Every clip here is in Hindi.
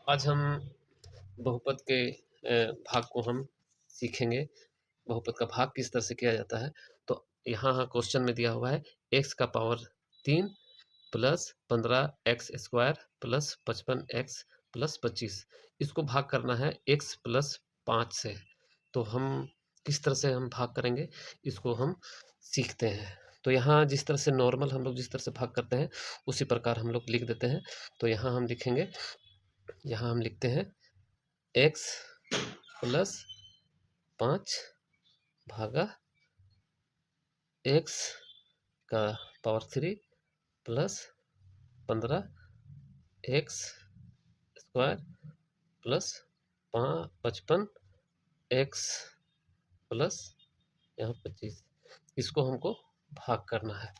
आज हम बहुपद के भाग को हम सीखेंगे। बहुपद का भाग किस तरह से किया जाता है। तो यहाँ क्वेश्चन में दिया हुआ है x का power 3 plus 15x² plus 55x plus 25। इसको भाग करना है x प्लस 5 से। तो हम किस तरह से हम भाग करेंगे इसको हम सीखते हैं। तो यहाँ जिस तरह से नॉर्मल हम लोग जिस तरह से भाग करते हैं उसी प्रकार हम लोग लिख देते हैं। तो यहाँ हम लिखेंगे, यहाँ हम लिखते हैं x प्लस 5 भागा x का power 3 plus 15x² plus 55x plus यहाँ 25। इसको हमको भाग करना है।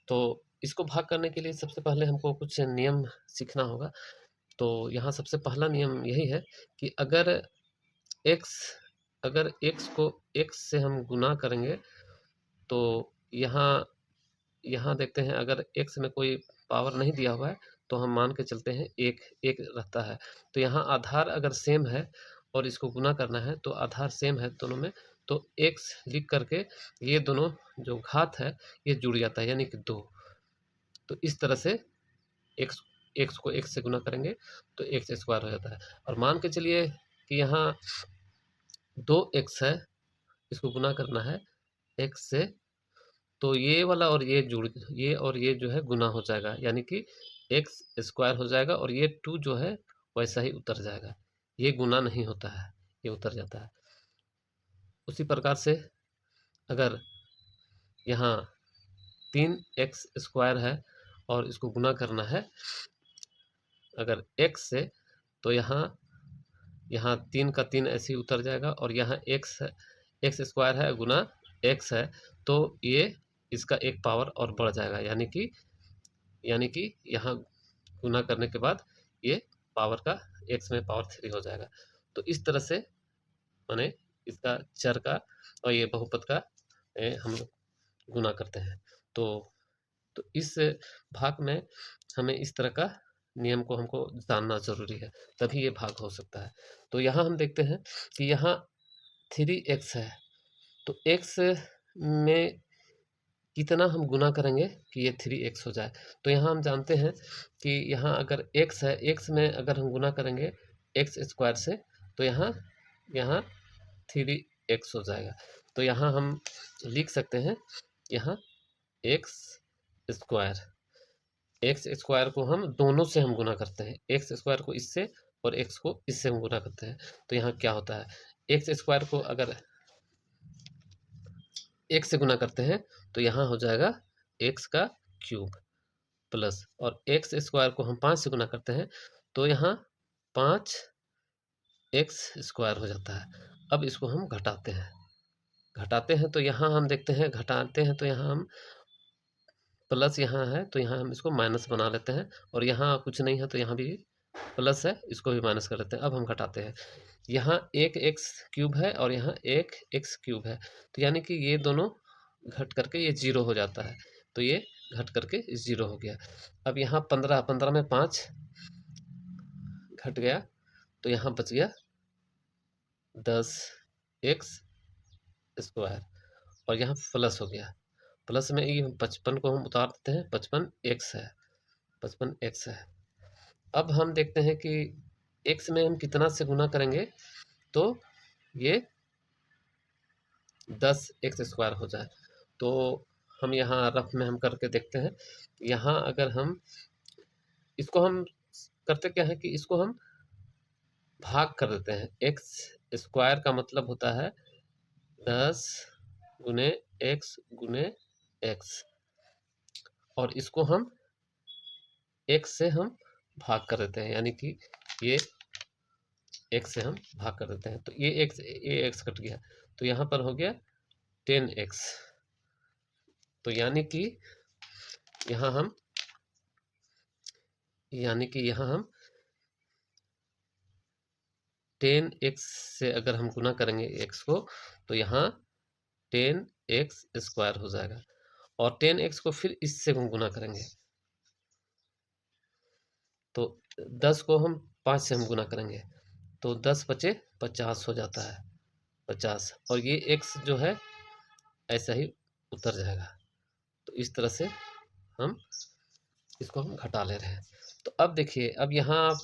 तो इसको भाग करने के लिए सबसे पहले हमको कुछ नियम सीखना होगा। तो यहाँ सबसे पहला नियम यही है कि x अगर x को x से हम गुना करेंगे तो यहाँ यहाँ देखते हैं अगर x में कोई पावर नहीं दिया हुआ है तो हम मान के चलते हैं एक एक रहता है। तो यहाँ आधार अगर सेम है और इसको गुना करना है तो आधार सेम है दोनों में, तो x लिख करके ये दोनों जो घात है ये जुड़ जाता है यानी कि 2। तो इस तरह से x x को x से गुना करेंगे तो x² हो जाता है। और मान के चलिए कि यहाँ 2x है, इसको गुना करना है x से, तो ये वाला और ये और ये जो है गुना हो जाएगा यानी कि x² हो जाएगा और ये 2 जो है वैसा ही उतर जाएगा। ये गुना नहीं होता है, ये उतर जाता है। उसी प्रकार से अगर यहाँ 3x² है और इसको गुना करना है अगर x से, तो यहाँ यहाँ 3 का 3 ऐसे ही उतर जाएगा और यहाँ x² है गुना x है, तो ये इसका एक पावर और बढ़ जाएगा यानी कि यहाँ गुना करने के बाद ये पावर का x में पावर 3 हो जाएगा। तो इस तरह से माने इसका चर का और ये बहुपद का हम लोग गुना करते हैं। तो इस भाग में हमें इस तरह का नियम को हमको जानना जरूरी है, तभी ये भाग हो सकता है। तो यहाँ हम देखते हैं कि यहाँ 3x है, तो x में कितना हम गुना करेंगे कि ये 3x हो जाए। तो यहाँ हम जानते हैं कि यहाँ अगर x है, x में अगर हम गुना करेंगे x² से, तो यहाँ यहाँ 3x हो जाएगा। तो यहाँ हम लिख सकते हैं यहाँ x² को हम दोनों से हम गुना करते हैं, x² को इससे और x को इससे हम गुना करते हैं। तो यहाँ क्या होता है, x² को अगर x से गुना करते हैं तो यहाँ हो जाएगा x का क्यूब प्लस, और x² को हम 5 से गुना करते हैं तो यहाँ 5x² हो जाता है। अब इसको हम घटाते हैं तो यहाँ हम देखते हैं, घटाते हैं तो यहाँ हम प्लस यहाँ है तो यहाँ हम इसको माइनस बना लेते हैं, और यहाँ कुछ नहीं है तो यहाँ भी प्लस है, इसको भी माइनस कर लेते हैं। अब हम घटाते हैं, यहाँ एक x³ है और यहाँ एक x³ है, तो यानी कि ये दोनों घट करके ये 0 हो जाता है। तो ये घट करके 0 हो गया। अब यहाँ 15 में 5 घट गया तो यहाँ बच गया 10x² और यहाँ प्लस हो गया। प्लस में ये 55 को हम उतार देते हैं, 55x है। अब हम देखते हैं कि x में हम कितना से गुना करेंगे तो ये 10x² हो जाए। तो हम यहाँ रफ में हम करके देखते हैं। यहाँ अगर हम इसको हम करते क्या है कि इसको हम भाग कर देते हैं। x² का मतलब होता है 10 गुने x गुने x, और इसको हम x से हम भाग कर देते हैं यानी कि ये x से हम भाग कर देते हैं। तो ये x कट गया तो यहाँ पर हो गया 10x। तो यानी कि यहाँ हम 10x से अगर हम गुना करेंगे x को तो यहाँ 10x² हो जाएगा, और 10x को फिर इससे हम गुना करेंगे तो 10 को हम 5 से हम गुना करेंगे तो 10 बचे 50 हो जाता है, 50, और ये x जो है ऐसा ही उतर जाएगा। तो इस तरह से हम इसको हम घटा ले रहे हैं। तो अब देखिए, अब यहाँ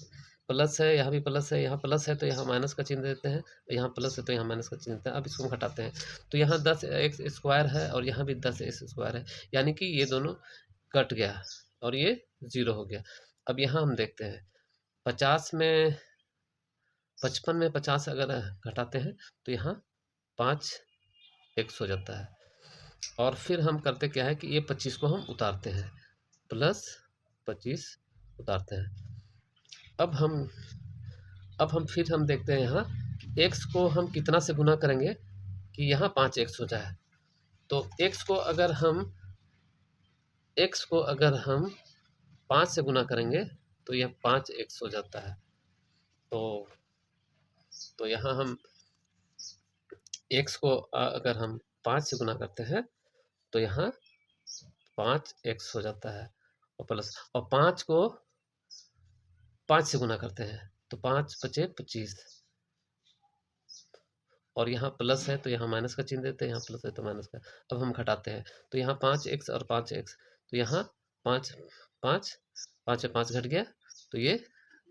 प्लस है, यहाँ भी प्लस है, यहाँ प्लस है तो यहाँ माइनस का चिन्ह देते हैं, यहाँ प्लस है तो यहाँ माइनस का चिन्ह देते हैं। अब इसको हम घटाते हैं तो यहाँ 10x स्क्वायर है और यहाँ भी 10x स्क्वायर है, यानी कि ये दोनों कट गया और ये 0 हो गया। अब यहाँ हम देखते हैं 50 में 55 में 50 अगर घटाते हैं तो यहाँ 5x हो जाता है। और फिर हम करते क्या है कि ये 25 को हम उतारते हैं, प्लस 25 उतारते हैं। अब हम फिर हम देखते हैं यहाँ x को हम कितना से गुना करेंगे कि यहाँ 5x हो जाए। तो x को अगर हम 5 से गुना करेंगे तो यह 5x हो जाता है। तो यहाँ हम x को अगर हम 5 से गुना करते हैं तो यहाँ 5x हो जाता है, और प्लस, और 5 को 5 से गुना करते हैं तो 5 बचे 25, और यहाँ प्लस है तो यहाँ माइनस का चिन्ह देते हैं, यहाँ प्लस है तो माइनस का। अब हम घटाते हैं तो यहाँ 5x और 5x, तो यहाँ 5 5 5 में 5 घट गया तो ये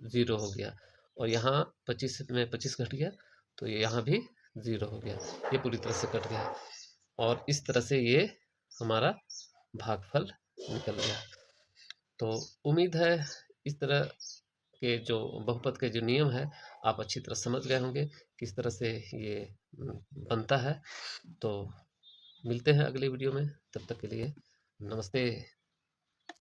0 हो गया, और यहाँ 25 में 25 घट गया तो ये यहाँ भी 0 हो गया, ये पूरी तरह से कट गया। और इस तरह से ये हमारा भागफल निकल गया। तो उम्मीद है इस तरह के जो बहुपद के जो नियम है आप अच्छी तरह समझ गए होंगे, किस तरह से ये बनता है। तो मिलते हैं अगले वीडियो में, तब तक के लिए नमस्ते।